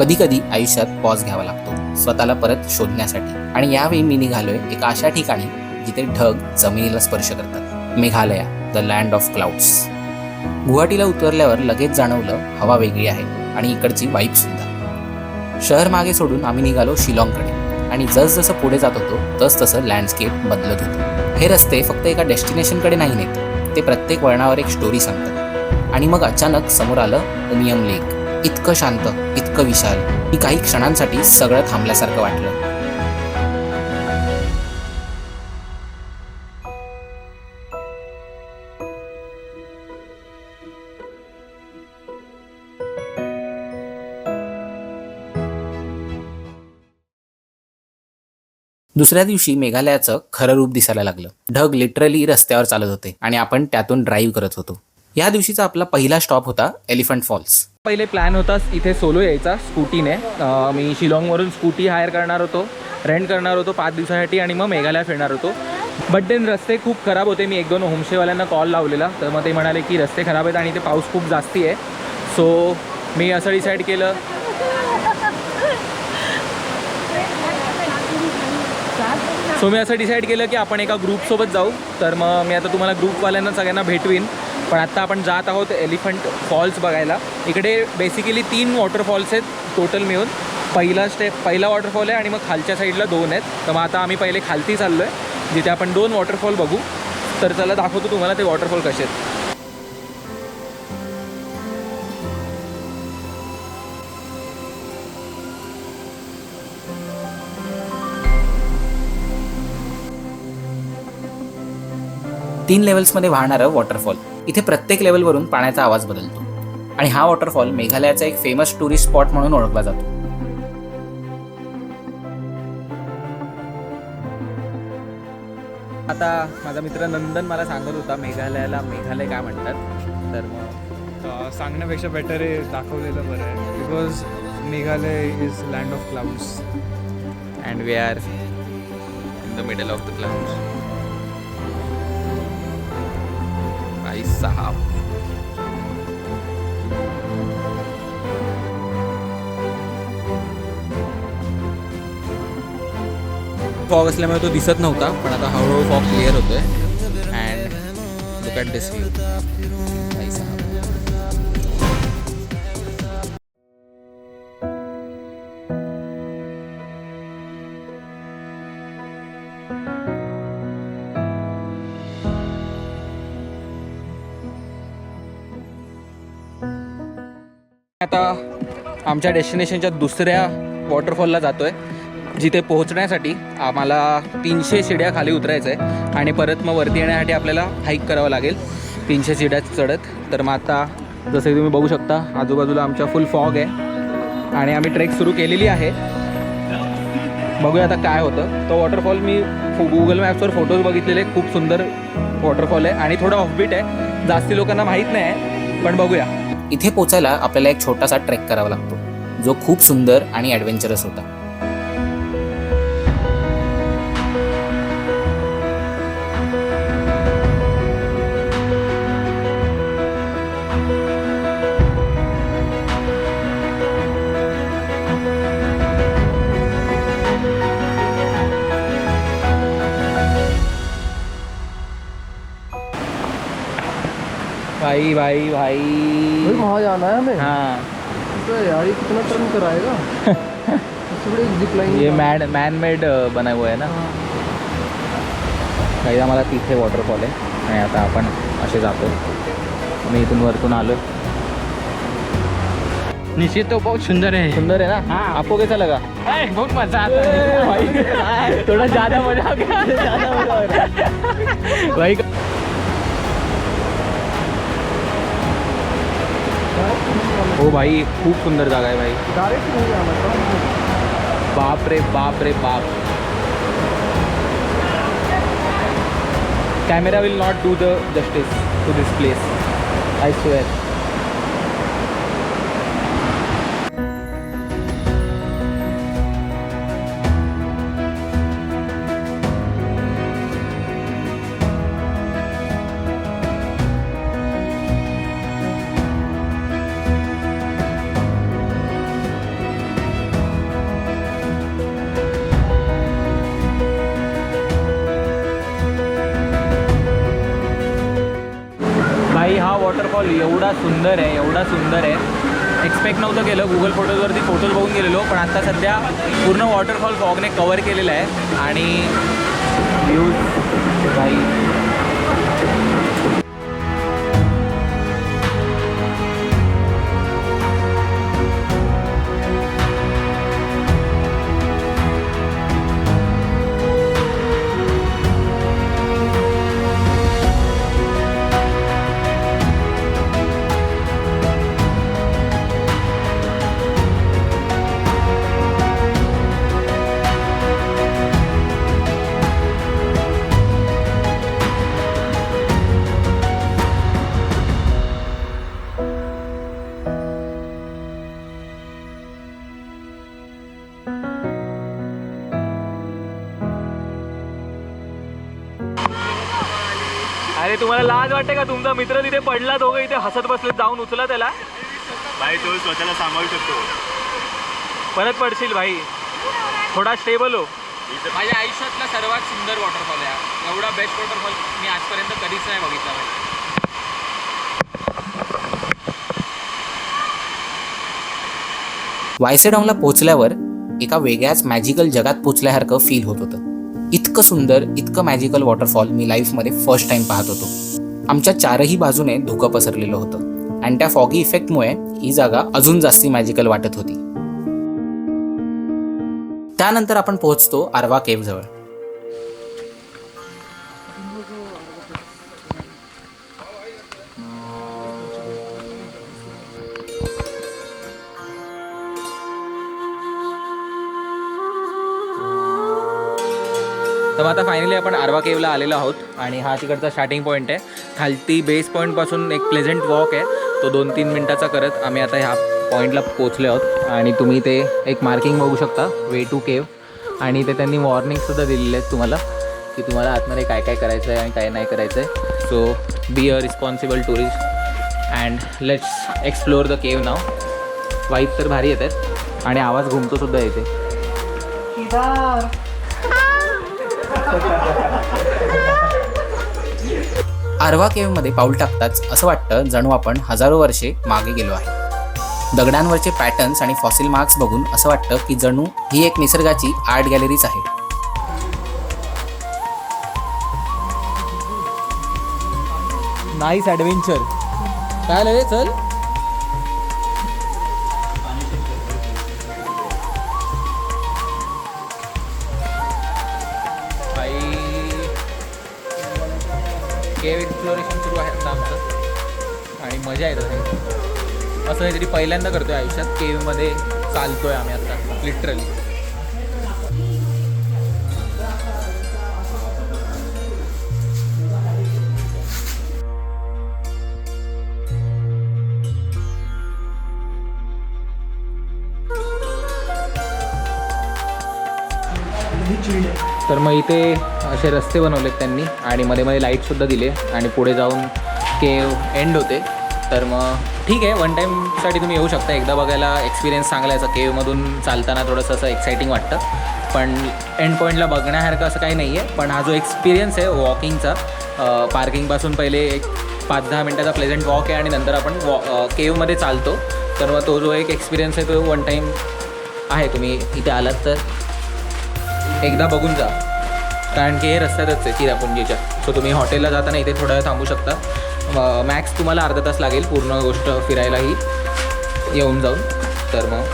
कधी कधी आयुष्यात पॉज घ्यावा लागतो स्वतःला परत शोधण्यासाठी, आणि यावेळी मी निघालोय एका अशा ठिकाणी जिथे ढग जमिनीला स्पर्श करतात. Meghalaya, the land of clouds. गुवाहाटीला उतरल्यावर लगेच जाणवलं हवा वेगळी आहे आणि इकडची वाईब सुद्धा. शहर मागे सोडून आम्ही निघालो शिलाँगकडे, आणि जसजसं पुढे जात होतो तसतसं लँडस्केप बदलत होतं. हे रस्ते फक्त एका डेस्टिनेशनकडे नाही नेत, ते प्रत्येक वळणावर एक स्टोरी सांगतात. आणि मग अचानक समोर आलं उमियम लेक. इतकं शांत, इतकं विशाल की काही क्षणांसाठी सगळं थांबल्यासारखं वाटलं. दुसऱ्या दिवशी मेघालयाचं खरं रूप दिसायला लागलं. ढग लिटरली रस्त्यावर चालत होते आणि आपण त्यातून ड्राईव्ह करत होतो. या दिवशीचा आपला पहिला स्टॉप होता एलिफंट फॉल्स. पहिले प्लॅन होता इथे सोलो यायचा स्कूटीने. मी शिलाँगवरून स्कूटी हायर करणार होतो, रेंट करणार होतो 5 दिवसासाठी, आणि मग मेघालय फिरणार होतो. बट देन रस्ते खूप खराब होते. मी 1-2 होमस्टेवाल्यांना कॉल लावलेला, तर मग ते म्हणाले की रस्ते खराब आहेत आणि ते पाऊस खूप जास्ती आहे. सो मी असं डिसाईड केलं की आपण एका ग्रुपसोबत जाऊ. तर मग मी आता तुम्हाला ग्रुपवाल्यांना सगळ्यांना भेटवीन. पण आत्ता आपण जात आहोत एलिफंट फॉल्स बघायला. इकडे बेसिकली 3 वॉटरफॉल्स आहेत टोटल मिळून. पहिला वॉटरफॉल आहे आणि मग खालच्या साईडला 2 आहेत. तर मग आता आम्ही पहिले खालती चाललो आहे, जिथे आपण 2 वॉटरफॉल बघू. तर चला दाखवतो तुम्हाला ते वॉटरफॉल कसे आहेत. 3 लेवल्समध्ये वाहणारं वॉटरफॉल. इथे प्रत्येक लेवलवरून पाण्याचा आवाज बदलतो, आणि हा वॉटरफॉल मेघालयाचा एक फेमस टुरिस्ट स्पॉट म्हणून ओळखला जातो. आता माझा मित्र नंदन मला सांगत होता मेघालयाला मेघालय काय म्हणतात. तर मग सांगण्यापेक्षा बेटर आहे दाखवलेलं बरं आहे. Because Meghalaya is land of clouds and we are in the middle of the clouds. भाई साहब, फॉग असल्यामुळे तो दिसत नव्हता, पण आता हळूहळू फॉग क्लिअर होतोय. And look at this view. भाई साहब, आता आमच्या डेस्टिनेशनच्या दुसऱ्या वॉटरफॉलला जातो आहे, जिथे पोहोचण्यासाठी आम्हाला 300 शिड्या खाली उतरायचं आहे आणि परत मग वरती येण्यासाठी आपल्याला हाईक करावं लागेल 300 शिड्या चढत. तर मग आता जसं तुम्ही बघू शकता आजूबाजूला आमच्या फुल फॉग आहे आणि आम्ही ट्रेक सुरू केलेली आहे. बघूया आता काय होतं. तो वॉटरफॉल मी गुगल मॅप्सवर फोटोज बघितलेले, खूप सुंदर वॉटरफॉल आहे आणि थोडं ऑफबीट आहे, जास्ती लोकांना माहीत नाही आहे, पण बघूया. इथे पोचायला आपल्याला एक छोटासा ट्रेक करावा लागतो, जो खूप सुंदर आणि ॲडव्हेंचरस होता. भाई भाई भाई वहाँ जाना है हमें. हाँ, तो यार ये कितना टर्न कराएगा. जिप लाइन ये मॅन मेड बना हुआ है ना. काही आम्हाला तिथे वॉटरफॉल आहे आणि आता आपण असे जातो. मी इथून वरतून आलो. नीचे तो बहुत सुंदर है. सुंदर है ना. हाँ, आपको कैसा लगा. बहुत मजा आता है भाई थोड़ा ज़्यादा मजा आ गया. ज़्यादा मजा आ रहा भाई. हो भाई, खूप सुंदर जागा आहे भाई. डायरेक्ट नहीं जाना. बाप रे बाप रे बाप. Camera will not do the justice to this place, I swear. भाई हा वॉटरफॉल एवढा सुंदर आहे, एवढा सुंदर आहे. एक्सपेक्ट नव्हतं केलं. गुगल फोटोजवरती फोटोज बघून गेलेलो, पण आता सध्या पूर्ण वॉटरफॉल फॉगने कवर केलेला आहे आणि व्ह्यूज भाई अरे तुम्हाला लाज वाटते का? तुमचा मित्र तिथे पडला, दोघं इथे हसत बसले. जाऊन उचला त्याला. भाई तो स्वतःला सांभाळू शकतो. परत पडशील भाई, थोडा स्टेबल हो. माझ्या आयुष्यातला सर्वात सुंदर वॉटरफॉल आहे. एवढा बेस्ट वॉटरफॉल मी आजपर्यंत कधीच नाही बघितला भाई. वायसेडॉंगला पोहोचल्यावर एका वेगळ्याच मॅजिकल जगात पोहोचल्यासारखं फील होत होतं. इतकं सुंदर, इतकं मॅजिकल वॉटरफॉल मी लाईफमध्ये फर्स्ट टाइम पाहत होतो. आमच्या चारही बाजूने धुकं पसरलेलं होतं आणि त्या फॉगी इफेक्टमुळे ही जागा अजून जास्ती मॅजिकल वाटत होती. त्यानंतर आपण पोहोचतो आर्वा केव्ह जवळ. तर आता फायनली आपण आर्वा केव्हला आलेलो आहोत आणि हा तिकडचा स्टार्टिंग पॉईंट आहे. खालती बेस पॉईंटपासून एक प्लेझंट वॉक आहे, तो 2-3 मिनटाचा करत आम्ही आता ह्या पॉईंटला पोचले आहोत. आणि तुम्ही ते एक मार्किंग बघू शकता, वे टू केव्ह. आणि ते त्यांनी वॉर्निंगसुद्धा दिलेले आहेत तुम्हाला की तुम्हाला आतमध्ये काय काय करायचं आहे आणि काय नाही करायचं आहे. So be a responsible tourist and let's explore the cave now. Vibe तर भारी येत आहेत आणि आवाज घुमतोसुद्धा येते. आर्वा केव्हमध्ये पाऊल टाकताच असं वाटतं जणू आपण हजारो वर्षे मागे गेलो आहे. दगडांवरचे पॅटर्न्स आणि फॉसिल मार्क्स बघून असं वाटतं की जणू ही एक निसर्गाची आर्ट गॅलरीच आहे. Nice adventure. काय लगे चल. केव्ह एक्सप्लोरेशन सुरू आहे आता आमचं आणि मजा येत आहे. असं काहीतरी पहिल्यांदा करतोय आयुष्यात. केव्हमध्ये चालतोय आम्ही आता लिटरली. तर मग इथे असे रस्ते बनवलेत त्यांनी आणि मध्ये मध्ये लाईटसुद्धा दिले आणि पुढे जाऊन केव्ह एंड होते. तर मग ठीक आहे, वन टाईमसाठी तुम्ही येऊ शकता. एकदा बघायला एक्सपिरियन्स चांगला याचा. केव्हमधून चालताना थोडंसं असं एक्साइटिंग वाटतं, पण एंड पॉईंटला बघण्यासारखं असं काही नाही आहे. पण हा जो एक्सपिरियन्स आहे वॉकिंगचा, पार्किंगपासून पहिले एक 5-10 मिनटाचा प्लेझंट वॉक आहे आणि नंतर आपण केव्हमध्ये चालतो. तर मग तो जो एक एक्सपिरियन्स आहे तो वन टाईम आहे. तुम्ही इथे आलात तर एकदा बघून जा, कारण की हे रस्त्यातच आहे चिरापुंजीच्या. सो तुम्ही हॉटेलला जाताना इथे थोडा वेळ थांबू शकता. मॅक्स तुम्हाला अर्धा तास लागेल पूर्ण गोष्ट फिरायलाही येऊन जाऊन. तर मग